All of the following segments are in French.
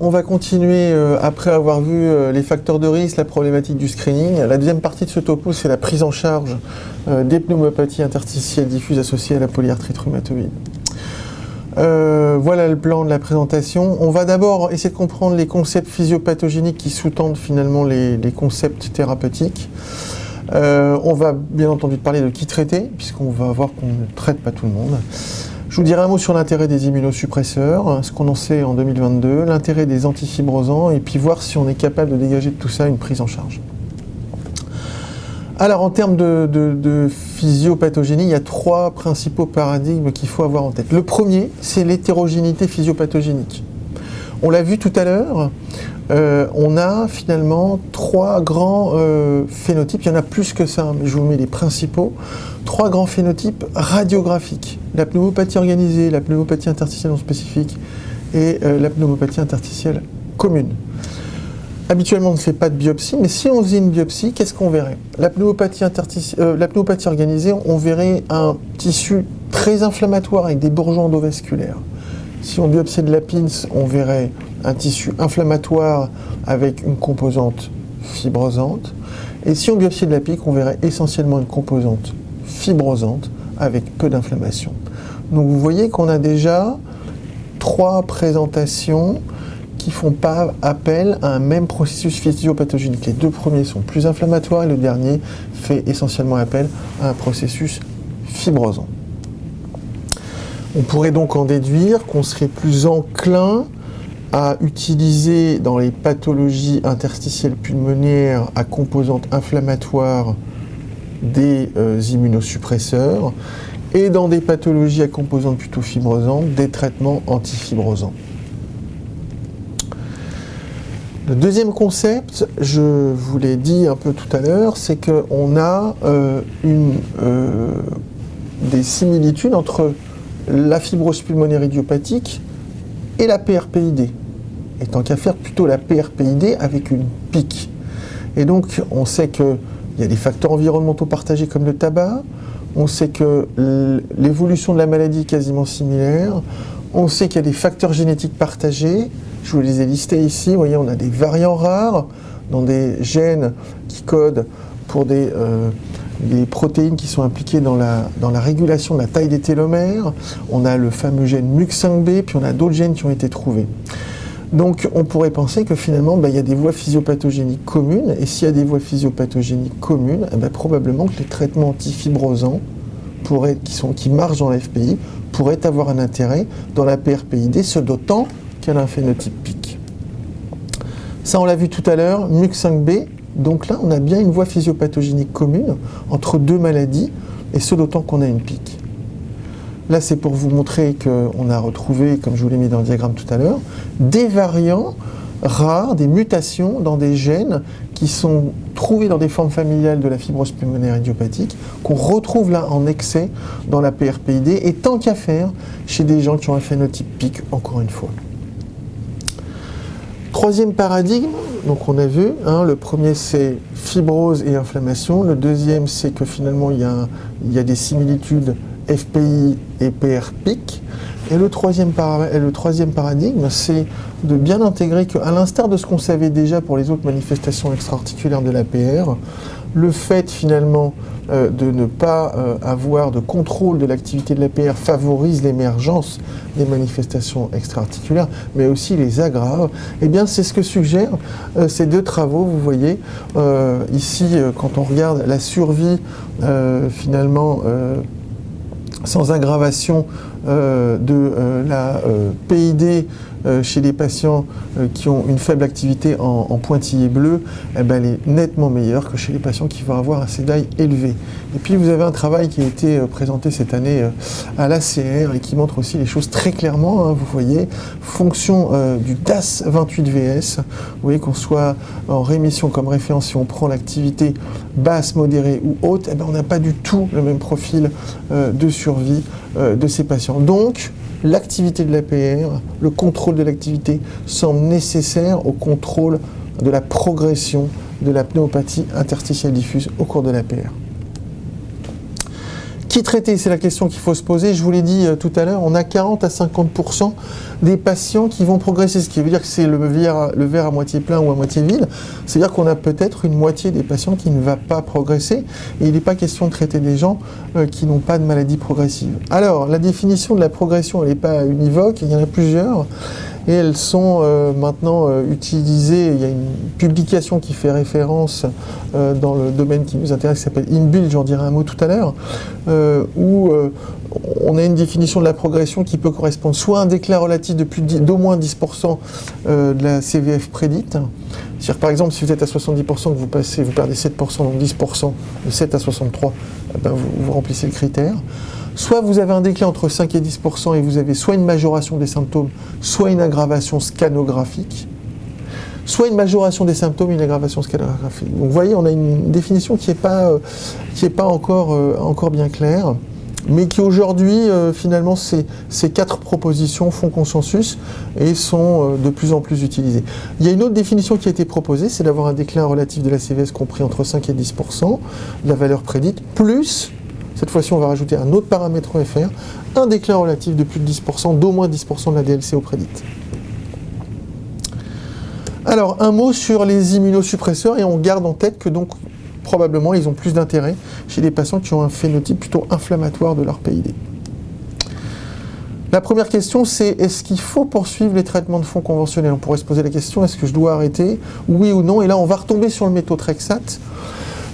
On va continuer, après avoir vu les facteurs de risque, la problématique du screening. La deuxième partie de ce topo, c'est la prise en charge des pneumopathies interstitielles diffuses associées à la polyarthrite rhumatoïde. Voilà le plan de la présentation. On va d'abord essayer de comprendre les concepts physiopathogéniques qui sous-tendent finalement les concepts thérapeutiques. On va bien entendu parler de qui traiter, puisqu'on va voir qu'on ne traite pas tout le monde. Je vous dirai un mot sur l'intérêt des immunosuppresseurs, ce qu'on en sait en 2022, l'intérêt des antifibrosants, et puis voir si on est capable de dégager de tout ça une prise en charge. Alors, en termes de physiopathogénie, il y a trois principaux paradigmes qu'il faut avoir en tête. Le premier, c'est l'hétérogénéité physiopathogénique. On l'a vu tout à l'heure, on a finalement trois grands phénotypes, il y en a plus que ça, mais je vous mets les principaux. Trois grands phénotypes radiographiques. La pneumopathie organisée, la pneumopathie interstitielle non spécifique et la pneumopathie interstitielle commune. Habituellement, on ne fait pas de biopsie, mais si on faisait une biopsie, qu'est-ce qu'on verrait ? La pneumopathie organisée, on verrait un tissu très inflammatoire avec des bourgeons endovasculaires. Si on biopsiait de la PINS, on verrait un tissu inflammatoire avec une composante fibrosante. Et si on biopsiait de la PIC, on verrait essentiellement une composante fibrosante avec peu d'inflammation. Donc vous voyez qu'on a déjà trois présentations qui ne font pas appel à un même processus physiopathogénique. Les deux premiers sont plus inflammatoires et le dernier fait essentiellement appel à un processus fibrosant. On pourrait donc en déduire qu'on serait plus enclin à utiliser dans les pathologies interstitielles pulmonaires à composante inflammatoire des immunosuppresseurs et dans des pathologies à composante plutôt fibrosante, des traitements antifibrosants. Le deuxième concept, je vous l'ai dit un peu tout à l'heure, c'est qu'on a des similitudes entre la fibrose pulmonaire idiopathique et la PRPID. Et tant qu'à faire, plutôt la PRPID avec une PIC. Et donc, on sait qu'il y a des facteurs environnementaux partagés comme le tabac, on sait que l'évolution de la maladie est quasiment similaire, on sait qu'il y a des facteurs génétiques partagés, je vous les ai listés ici, vous voyez, on a des variants rares dans des gènes qui codent pour des protéines qui sont impliquées dans la régulation de la taille des télomères. On a le fameux gène MUC5B, puis on a d'autres gènes qui ont été trouvés. Donc on pourrait penser que finalement, il y a des voies physiopathogéniques communes, et s'il y a des voies physiopathogéniques communes, probablement que les traitements antifibrosants qui marchent dans la FPI pourraient avoir un intérêt dans la PRPID, ce d'autant qu'elle a un phénotype PIC. Ça, on l'a vu tout à l'heure, MUC5B. Donc là, on a bien une voie physiopathogénique commune entre deux maladies, et ce d'autant qu'on a une PIC. Là, c'est pour vous montrer qu'on a retrouvé, comme je vous l'ai mis dans le diagramme tout à l'heure, des variants rares, des mutations dans des gènes qui sont trouvés dans des formes familiales de la fibrose pulmonaire idiopathique, qu'on retrouve là en excès dans la PRPID, et tant qu'à faire, chez des gens qui ont un phénotype PIC, encore une fois. Troisième paradigme, donc on a vu, le premier c'est fibrose et inflammation, le deuxième c'est que finalement il y a des similitudes FPI et PRPIC, et le troisième paradigme c'est de bien intégrer qu'à l'instar de ce qu'on savait déjà pour les autres manifestations extra-articulaires de l'APR, le fait finalement de ne pas avoir de contrôle de l'activité de l'APR favorise l'émergence des manifestations extra-articulaires, mais aussi les aggrave. Eh bien, c'est ce que suggèrent ces deux travaux. Vous voyez, ici, quand on regarde la survie, finalement, sans aggravation de la PID chez les patients qui ont une faible activité en pointillés bleus, elle est nettement meilleure que chez les patients qui vont avoir un CDAI élevé. Et puis vous avez un travail qui a été présenté cette année à l'ACR et qui montre aussi les choses très clairement. Vous voyez, fonction du DAS28VS, vous voyez qu'on soit en rémission comme référence, si on prend l'activité basse, modérée ou haute, on n'a pas du tout le même profil de survie de ces patients. Donc, l'activité de l'APR, le contrôle de l'activité semble nécessaire au contrôle de la progression de la pneumopathie interstitielle diffuse au cours de l'APR. Qui traiter? C'est la question qu'il faut se poser. Je vous l'ai dit tout à l'heure, on a 40 à 50% des patients qui vont progresser, ce qui veut dire que c'est le verre à moitié plein ou à moitié vide. C'est-à-dire qu'on a peut-être une moitié des patients qui ne va pas progresser, et il n'est pas question de traiter des gens qui n'ont pas de maladie progressive. Alors, la définition de la progression, elle n'est pas univoque, il y en a plusieurs, et elles sont maintenant utilisées. Il y a une publication qui fait référence dans le domaine qui nous intéresse, qui s'appelle InBuild, j'en dirai un mot tout à l'heure, où on a une définition de la progression qui peut correspondre soit à un déclin relatif d'au moins 10% de la CVF prédite. C'est-à-dire, par exemple, si vous êtes à 70%, que vous perdez 7%, donc 10%, de 7 à 63, ben vous remplissez le critère. Soit vous avez un déclin entre 5 et 10% et vous avez soit une majoration des symptômes, soit une aggravation scanographique, soit une majoration des symptômes et une aggravation scanographique. Donc vous voyez, on a une définition qui n'est pas encore bien claire, mais qui aujourd'hui, finalement, ces 4 propositions font consensus et sont de plus en plus utilisées. Il y a une autre définition qui a été proposée, c'est d'avoir un déclin relatif de la CVS compris entre 5 et 10% de la valeur prédite, plus, cette fois-ci on va rajouter un autre paramètre OFR, un déclin relatif de plus de 10%, d'au moins 10% de la DLCO prédite. Alors, un mot sur les immunosuppresseurs, et on garde en tête que donc, probablement, ils ont plus d'intérêt chez des patients qui ont un phénotype plutôt inflammatoire de leur PID. La première question, c'est est-ce qu'il faut poursuivre les traitements de fond conventionnels? On pourrait se poser la question, est-ce que je dois arrêter? Oui ou non? Et là, on va retomber sur le méthotrexate.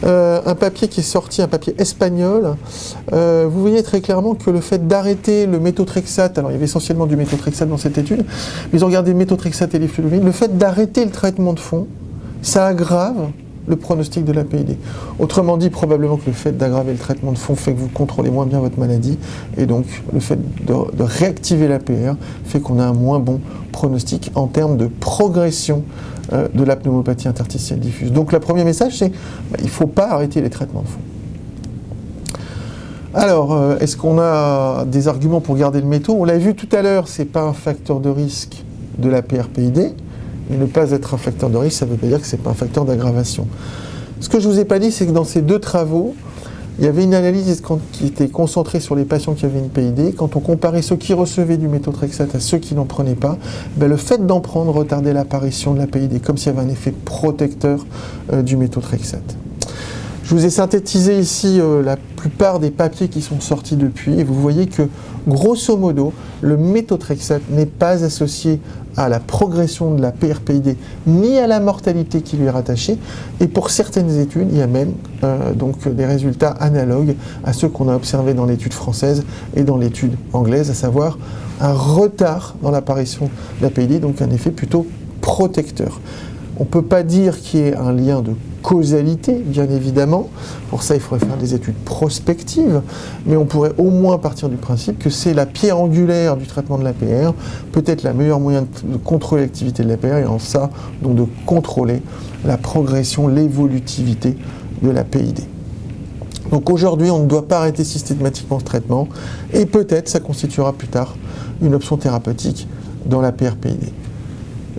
Un papier qui est sorti, un papier espagnol. Vous voyez très clairement que le fait d'arrêter le méthotrexate, alors il y avait essentiellement du méthotrexate dans cette étude, mais ils ont regardé le méthotrexate et les fluorines, le fait d'arrêter le traitement de fond, ça aggrave le pronostic de la PID. Autrement dit, probablement que le fait d'aggraver le traitement de fond fait que vous contrôlez moins bien votre maladie, et donc le fait de réactiver l'APR fait qu'on a un moins bon pronostic en termes de progression de la pneumopathie interstitielle diffuse. Donc le premier message, c'est il ne faut pas arrêter les traitements de fond. Alors, est-ce qu'on a des arguments pour garder le métaux? On l'a vu tout à l'heure, ce n'est pas un facteur de risque de la PRPID, mais ne pas être un facteur de risque, ça ne veut pas dire que ce n'est pas un facteur d'aggravation. Ce que je ne vous ai pas dit, c'est que dans ces 2 travaux, il y avait une analyse qui était concentrée sur les patients qui avaient une PID. Quand on comparait ceux qui recevaient du méthotrexate à ceux qui n'en prenaient pas, ben le fait d'en prendre retardait l'apparition de la PID, comme s'il y avait un effet protecteur du méthotrexate. Je vous ai synthétisé ici la plupart des papiers qui sont sortis depuis, et vous voyez que, grosso modo, le méthotrexate n'est pas associé à la progression de la PRPID, ni à la mortalité qui lui est rattachée, et pour certaines études, il y a même donc des résultats analogues à ceux qu'on a observés dans l'étude française et dans l'étude anglaise, à savoir un retard dans l'apparition de la PID, donc un effet plutôt protecteur. On ne peut pas dire qu'il y ait un lien de causalité, bien évidemment. Pour ça, il faudrait faire des études prospectives, mais on pourrait au moins partir du principe que c'est la pierre angulaire du traitement de l'APR, peut-être le meilleur moyen de contrôler l'activité de l'APR, et en ça, donc de contrôler la progression, l'évolutivité de la PID. Donc aujourd'hui, on ne doit pas arrêter systématiquement ce traitement, et peut-être ça constituera plus tard une option thérapeutique dans la PRPID.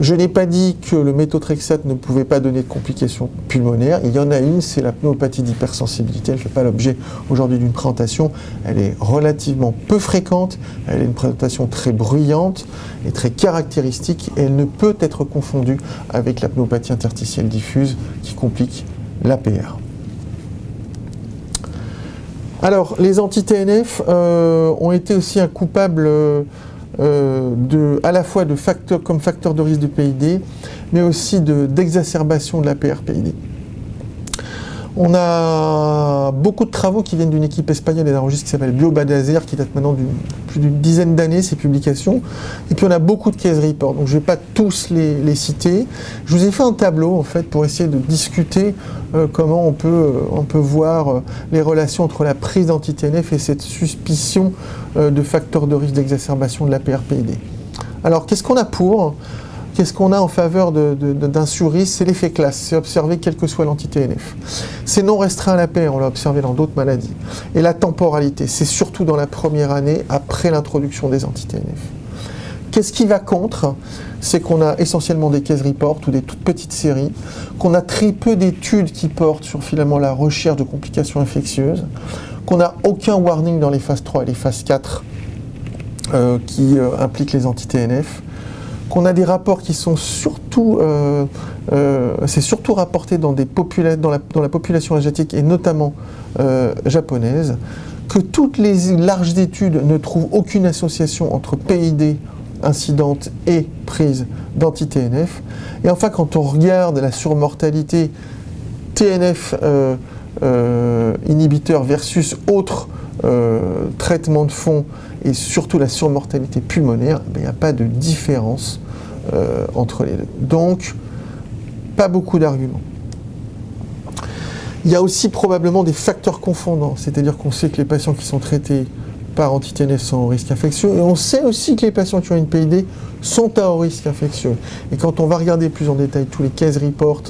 Je n'ai pas dit que le méthotrexate ne pouvait pas donner de complications pulmonaires. Il y en a une, c'est la pneumopathie d'hypersensibilité. Elle ne fait pas l'objet aujourd'hui d'une présentation. Elle est relativement peu fréquente. Elle a une présentation très bruyante et très caractéristique. Et elle ne peut être confondue avec la pneumopathie interstitielle diffuse qui complique l'APR. Alors, les anti-TNF ont été aussi un coupable à la fois comme facteur de risque de PID, mais aussi d'exacerbation de la PRPID. On a beaucoup de travaux qui viennent d'une équipe espagnole et d'un registre qui s'appelle Biobadazer, qui date maintenant plus d'une dizaine d'années, ces publications. Et puis on a beaucoup de case reports, donc je ne vais pas tous les citer. Je vous ai fait un tableau, en fait, pour essayer de discuter comment on peut voir les relations entre la prise d'anti-TNF et cette suspicion de facteur de risque d'exacerbation de la PRPID. Alors, qu'est-ce qu'on a pour? Qu'est-ce qu'on a en faveur d'un sur-risque? C'est l'effet classe, c'est observé quel que soit l'anti-TNF. C'est non restreint à la paix, on l'a observé dans d'autres maladies. Et la temporalité, c'est surtout dans la première année après l'introduction des anti-TNF. Qu'est-ce qui va contre? C'est qu'on a essentiellement des case reports ou des toutes petites séries, qu'on a très peu d'études qui portent sur finalement la recherche de complications infectieuses, qu'on n'a aucun warning dans les phases 3 et les phases 4 qui impliquent les anti-TNF, qu'on a des rapports qui sont surtout, c'est surtout rapporté dans la population asiatique et notamment japonaise, que toutes les larges études ne trouvent aucune association entre PID incidente et prise d'anti-TNF. Et enfin, quand on regarde la surmortalité TNF inhibiteur versus autres traitements de fond et surtout la surmortalité pulmonaire, il n'y a pas de différence entre les deux. Donc, pas beaucoup d'arguments. Il y a aussi probablement des facteurs confondants, c'est-à-dire qu'on sait que les patients qui sont traités par anti-TNF sont au risque infectieux, et on sait aussi que les patients qui ont une PID sont à haut risque infectieux. Et quand on va regarder plus en détail tous les case reports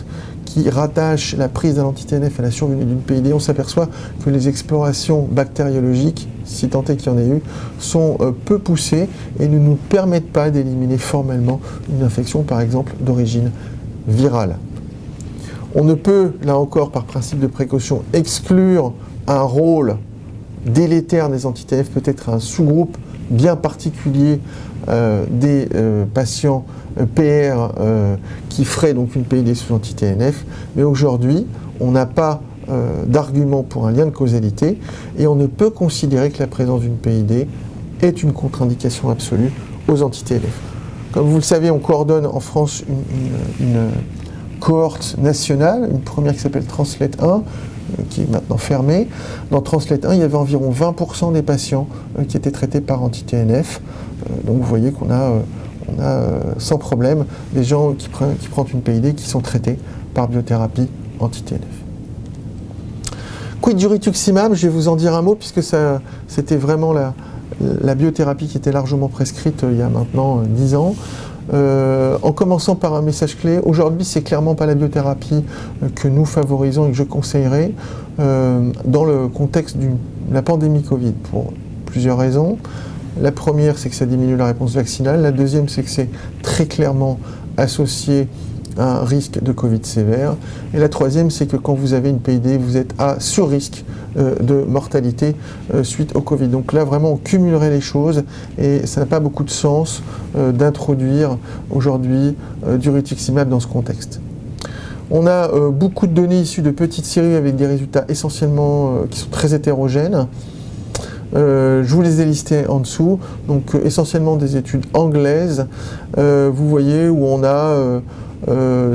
qui rattachent la prise d'un anti-TNF à la survenue d'une PID, on s'aperçoit que les explorations bactériologiques, si tant est qu'il y en ait eu, sont peu poussées et ne nous permettent pas d'éliminer formellement une infection, par exemple, d'origine virale. On ne peut, là encore, par principe de précaution, exclure un rôle délétère des anti-TNF, peut-être un sous-groupe bien particulier des patients PR qui feraient donc une PID sous anti-TNF, mais aujourd'hui, on n'a pas d'argument pour un lien de causalité et on ne peut considérer que la présence d'une PID est une contre-indication absolue aux anti-TNF. Comme vous le savez, on coordonne en France une cohorte nationale, une première qui s'appelle Translate 1, qui est maintenant fermée. Dans Translate 1, il y avait environ 20% des patients qui étaient traités par anti-TNF. Donc vous voyez qu'on a, sans problème des gens qui prennent une PID qui sont traités par biothérapie anti-TNF. Quid du rituximab, je vais vous en dire un mot puisque c'était vraiment la biothérapie qui était largement prescrite il y a maintenant 10 ans. En commençant par un message clé, aujourd'hui c'est clairement pas la biothérapie que nous favorisons et que je conseillerais dans le contexte de la pandémie Covid pour plusieurs raisons. La première, c'est que ça diminue la réponse vaccinale. La deuxième, c'est que c'est très clairement associé à un risque de Covid sévère. Et la troisième, c'est que quand vous avez une PID, vous êtes à sur-risque de mortalité suite au Covid. Donc là, vraiment, on cumulerait les choses et ça n'a pas beaucoup de sens d'introduire aujourd'hui du rituximab dans ce contexte. On a beaucoup de données issues de petites séries avec des résultats essentiellement qui sont très hétérogènes. Je vous les ai listés en dessous, donc essentiellement des études anglaises, vous voyez où on a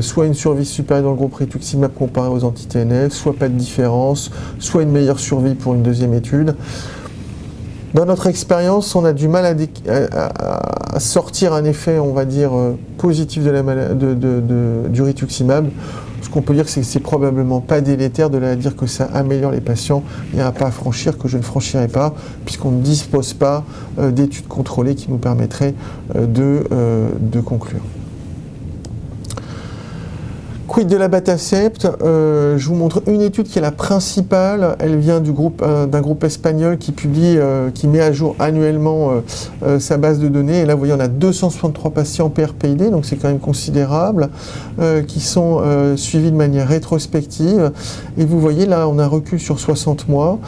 soit une survie supérieure dans le groupe rituximab comparé aux anti-TNF, soit pas de différence, soit une meilleure survie pour une deuxième étude. Dans notre expérience, on a du mal à sortir un effet, on va dire, positif du rituximab. Ce qu'on peut dire, c'est que c'est probablement pas délétère de là à dire que ça améliore les patients. Il n'y a un pas à franchir que je ne franchirai pas, puisqu'on ne dispose pas d'études contrôlées qui nous permettraient de conclure. Quid de l'abatacept, je vous montre une étude qui est la principale. Elle vient d'un groupe espagnol qui publie, qui met à jour annuellement sa base de données. Et là, vous voyez, on a 263 patients PRPID, donc c'est quand même considérable, qui sont suivis de manière rétrospective. Et vous voyez, là, on a un recul sur 60 mois.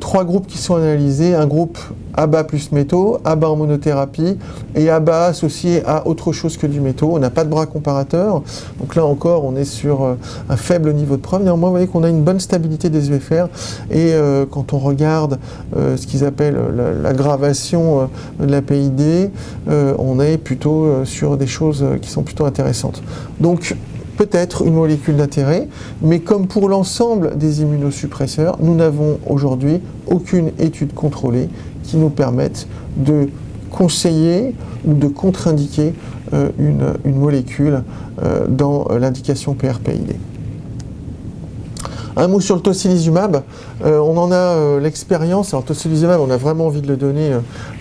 3 groupes qui sont analysés. Un groupe ABA plus métaux, ABA en monothérapie et ABA associé à autre chose que du métaux. On n'a pas de bras comparateur. Donc là encore, on est sur un faible niveau de preuve. Néanmoins, vous voyez qu'on a une bonne stabilité des UFR. Et quand on regarde ce qu'ils appellent l'aggravation de la PID, on est plutôt sur des choses qui sont plutôt intéressantes. Donc, peut-être une molécule d'intérêt, mais comme pour l'ensemble des immunosuppresseurs, nous n'avons aujourd'hui aucune étude contrôlée qui nous permette de conseiller ou de contre-indiquer une molécule dans l'indication PRPID. Un mot sur le tocilizumab, on en a l'expérience. Alors tocilizumab, on a vraiment envie de le donner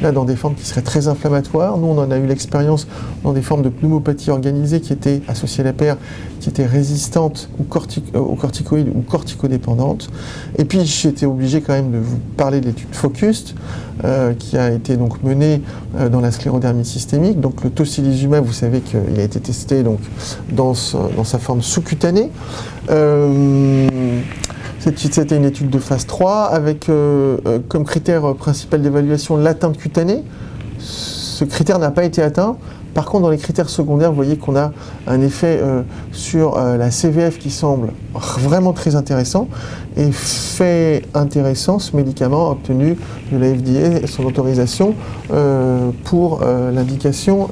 là dans des formes qui seraient très inflammatoires. Nous, on en a eu l'expérience dans des formes de pneumopathie organisée qui étaient associées à la PR, qui étaient résistantes aux corticoïdes ou corticodépendantes. Et puis, j'ai été obligé quand même de vous parler de l'étude FOCUS, qui a été donc menée dans la sclérodermie systémique. Donc le tocilizumab, vous savez qu'il a été testé donc, dans sa forme sous-cutanée. C'était une étude de phase 3 avec comme critère principal d'évaluation l'atteinte cutanée. Ce critère n'a pas été atteint. Par contre, dans les critères secondaires, vous voyez qu'on a un effet sur la CVF qui semble vraiment très intéressant. Et fait intéressant, ce médicament a obtenu de la FDA son autorisation pour l'indication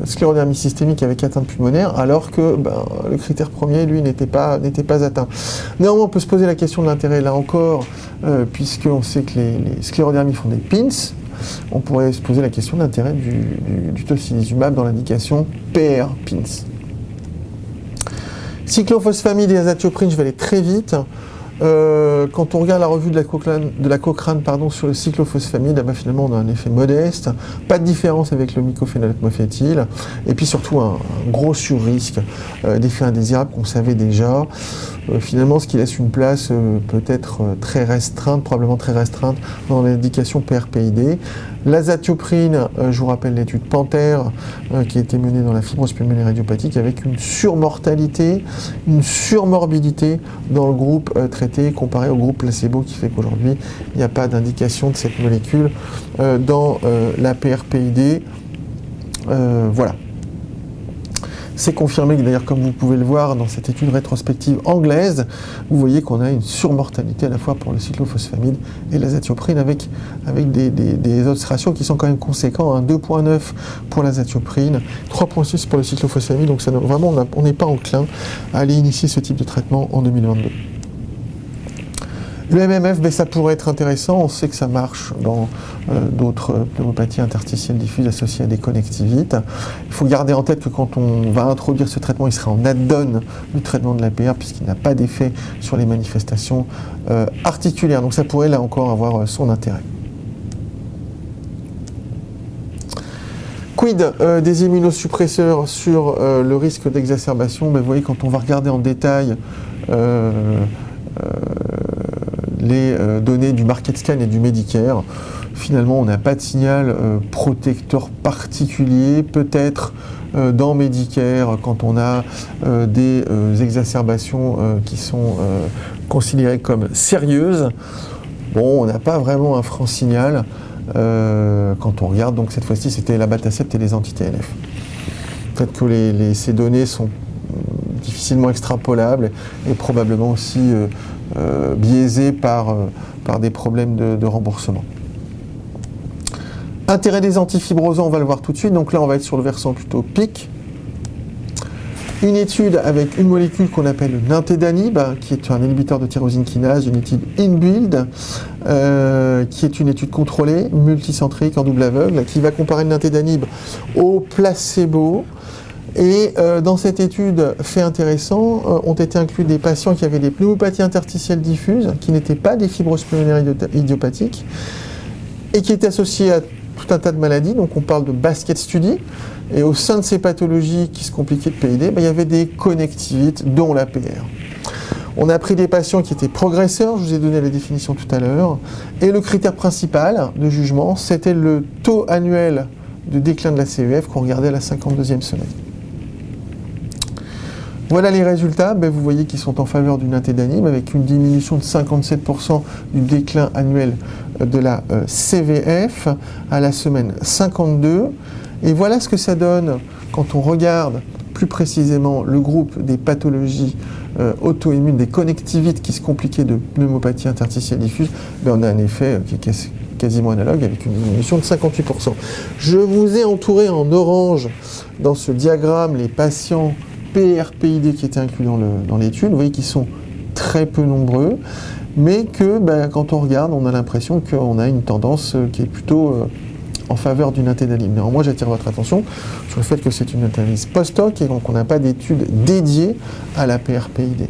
sclérodermie systémique avec atteinte pulmonaire, alors que le critère premier, lui, n'était pas atteint. Néanmoins, on peut se poser la question de l'intérêt, là encore, puisqu'on sait que les sclérodermies font des PINS. On pourrait se poser la question de l'intérêt du tocilizumab dans l'indication PR PINS. Cyclophosphamide et azatioprine, je vais aller très vite. Quand on regarde la revue de la Cochrane sur le cyclophosphamide, finalement on a un effet modeste, pas de différence avec le mycophénolate mofétyl, et puis surtout un gros sur-risque d'effets indésirables qu'on savait déjà. Finalement, ce qui laisse une place peut-être très restreinte, probablement très restreinte, dans l'indication PRPID. L'azatioprine, je vous rappelle l'étude Panther qui a été menée dans la fibrose pulmonaire idiopathique avec une surmortalité, une surmorbidité dans le groupe traité comparé au groupe placebo, qui fait qu'aujourd'hui, il n'y a pas d'indication de cette molécule dans la PRPID. Voilà. C'est confirmé, d'ailleurs, comme vous pouvez le voir dans cette étude rétrospective anglaise, vous voyez qu'on a une surmortalité à la fois pour le cyclophosphamide et l'azatioprine avec des odds ratios qui sont quand même conséquents, 2,9 pour l'azatioprine, 3,6 pour le cyclophosphamide, donc ça, vraiment on n'est pas enclin à aller initier ce type de traitement en 2022. Le MMF, ça pourrait être intéressant, on sait que ça marche dans d'autres pneumopathies interstitielles diffuses associées à des connectivites. Il faut garder en tête que quand on va introduire ce traitement, il sera en add-on du traitement de l'APR puisqu'il n'a pas d'effet sur les manifestations articulaires. Donc ça pourrait là encore avoir son intérêt. Quid des immunosuppresseurs sur le risque d'exacerbation? Vous voyez, quand on va regarder en détail les données du Market Scan et du Medicare, finalement on n'a pas de signal protecteur particulier, peut-être dans Medicare quand on a des exacerbations qui sont considérées comme sérieuses. Bon, on n'a pas vraiment un franc signal quand on regarde, donc cette fois-ci c'était l'abatacept et les anti-TNF. Peut-être que ces données sont difficilement extrapolables et probablement aussi biaisées par des problèmes de remboursement. Intérêt des antifibrosants, on va le voir tout de suite. Donc là, on va être sur le versant plutôt PIC. Une étude avec une molécule qu'on appelle le nintédanib, qui est un inhibiteur de tyrosine kinase, une étude INBUILD, qui est une étude contrôlée, multicentrique, en double aveugle, qui va comparer le nintédanib au placebo. Et dans cette étude, fait intéressant, ont été inclus des patients qui avaient des pneumopathies interstitielles diffuses, qui n'étaient pas des fibroses pulmonaires idiopathiques, et qui étaient associés à tout un tas de maladies. Donc on parle de basket study, et au sein de ces pathologies qui se compliquaient de PID, il y avait des connectivites, dont la PR. On a pris des patients qui étaient progresseurs, je vous ai donné la définition tout à l'heure, et le critère principal de jugement, c'était le taux annuel de déclin de la CEF qu'on regardait à la 52e semaine. Voilà les résultats, vous voyez qu'ils sont en faveur du nintédanib avec une diminution de 57% du déclin annuel de la CVF à la semaine 52. Et voilà ce que ça donne quand on regarde plus précisément le groupe des pathologies auto-immunes, des connectivites qui se compliquaient de pneumopathie interstitielle diffuse. On a un effet qui est quasiment analogue avec une diminution de 58%. Je vous ai entouré en orange dans ce diagramme les patients PRPID qui étaient inclus dans l'étude. Vous voyez qu'ils sont très peu nombreux, mais que quand on regarde, on a l'impression qu'on a une tendance qui est plutôt en faveur du nintédanib. Néanmoins, j'attire votre attention sur le fait que c'est une analyse post-hoc et donc on n'a pas d'étude dédiée à la PRPID.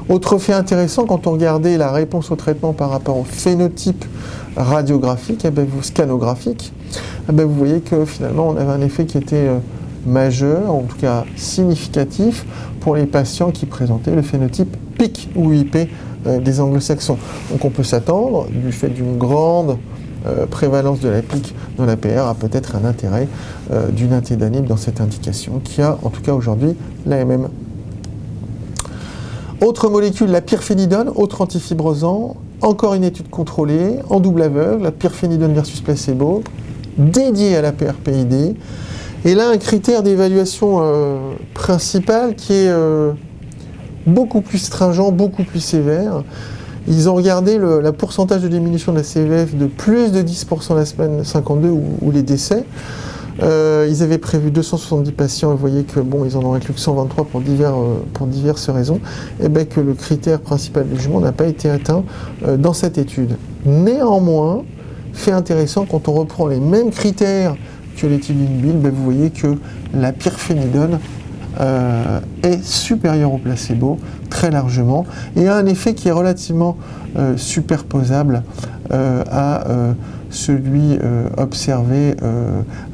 Autre fait intéressant, quand on regardait la réponse au traitement par rapport au phénotype radiographique, scanographique, vous voyez que finalement on avait un effet qui était majeur, en tout cas significatif, pour les patients qui présentaient le phénotype PIC ou IP des anglo-saxons. Donc on peut s'attendre, du fait d'une grande prévalence de la PIC dans la PR, à peut-être un intérêt du nintédanib dans cette indication, qui a en tout cas aujourd'hui l'AMM. Autre molécule, la pyrphénidone, autre antifibrosant, encore une étude contrôlée, en double aveugle, la pyrphénidone versus placebo, dédiée à la PRPID. Et là, un critère d'évaluation principal qui est beaucoup plus stringent, beaucoup plus sévère. Ils ont regardé le pourcentage de diminution de la CVF de plus de 10% la semaine 52 ou les décès. Ils avaient prévu 270 patients et vous voyez que bon, ils en ont inclus que 123 pour diverses raisons, et bien que le critère principal du jugement n'a pas été atteint dans cette étude. Néanmoins, fait intéressant, quand on reprend les mêmes critères que l'éthylenine, ben vous voyez que la pyrphénidone est supérieure au placebo très largement et a un effet qui est relativement superposable à celui observé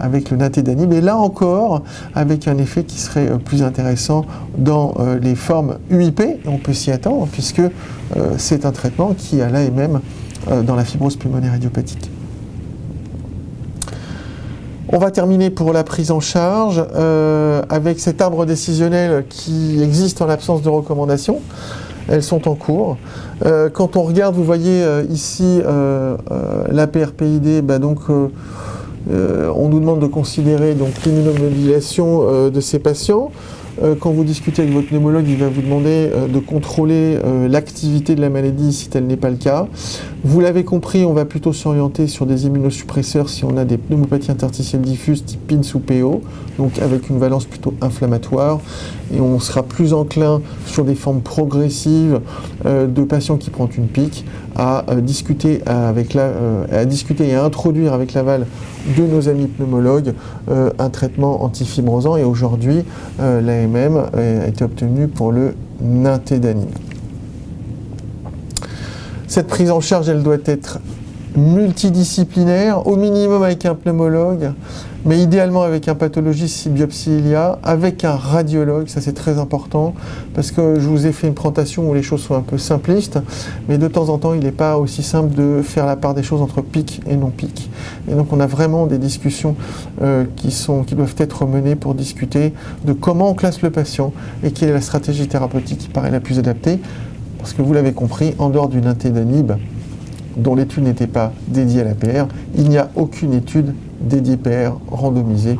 avec le nintédanib, et là encore avec un effet qui serait plus intéressant dans les formes UIP, et on peut s'y attendre puisque c'est un traitement qui a l'AMM dans la fibrose pulmonaire idiopathique. On va terminer pour la prise en charge avec cet arbre décisionnel qui existe en l'absence de recommandations. Elles sont en cours. Quand on regarde, vous voyez ici la PRPID, on nous demande de considérer l'immunomodulation de ces patients. Quand vous discutez avec votre pneumologue, il va vous demander de contrôler l'activité de la maladie si tel n'est pas le cas. Vous l'avez compris, on va plutôt s'orienter sur des immunosuppresseurs si on a des pneumopathies interstitielles diffuses type PINS ou PO, donc avec une valence plutôt inflammatoire. Et on sera plus enclin sur des formes progressives de patients qui prennent une pique à discuter et à introduire avec l'aval de nos amis pneumologues un traitement antifibrosant. Et aujourd'hui, l'AMM a été obtenue pour le nintédanib. Cette prise en charge, elle doit être multidisciplinaire, au minimum avec un pneumologue, mais idéalement avec un pathologiste si biopsie il y a, avec un radiologue, ça c'est très important, parce que je vous ai fait une présentation où les choses sont un peu simplistes, mais de temps en temps il n'est pas aussi simple de faire la part des choses entre pic et non pic. Et donc on a vraiment des discussions qui doivent être menées pour discuter de comment on classe le patient et quelle est la stratégie thérapeutique qui paraît la plus adaptée, parce que vous l'avez compris, en dehors du nintédanib, dont l'étude n'était pas dédiée à la PR, il n'y a aucune étude dédiée PR randomisée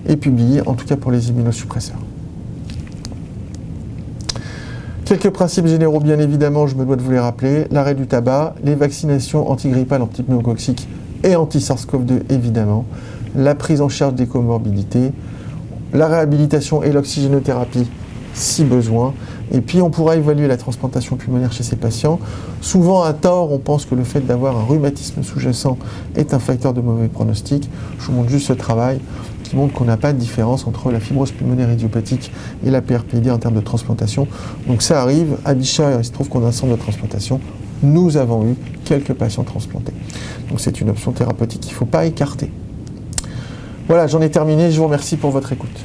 et publiée, en tout cas pour les immunosuppresseurs. Quelques principes généraux, bien évidemment, je me dois de vous les rappeler. L'arrêt du tabac, les vaccinations antigrippales, antipneumococciques et anti-SARS-CoV-2, évidemment. La prise en charge des comorbidités, la réhabilitation et l'oxygénothérapie, si besoin. Et puis on pourra évaluer la transplantation pulmonaire chez ces patients. Souvent à tort, on pense que le fait d'avoir un rhumatisme sous-jacent est un facteur de mauvais pronostic. Je vous montre juste ce travail qui montre qu'on n'a pas de différence entre la fibrose pulmonaire idiopathique et la PRPID en termes de transplantation. Donc ça arrive, à Bichat, il se trouve qu'on a un centre de transplantation. Nous avons eu quelques patients transplantés. Donc c'est une option thérapeutique qu'il ne faut pas écarter. Voilà, j'en ai terminé. Je vous remercie pour votre écoute.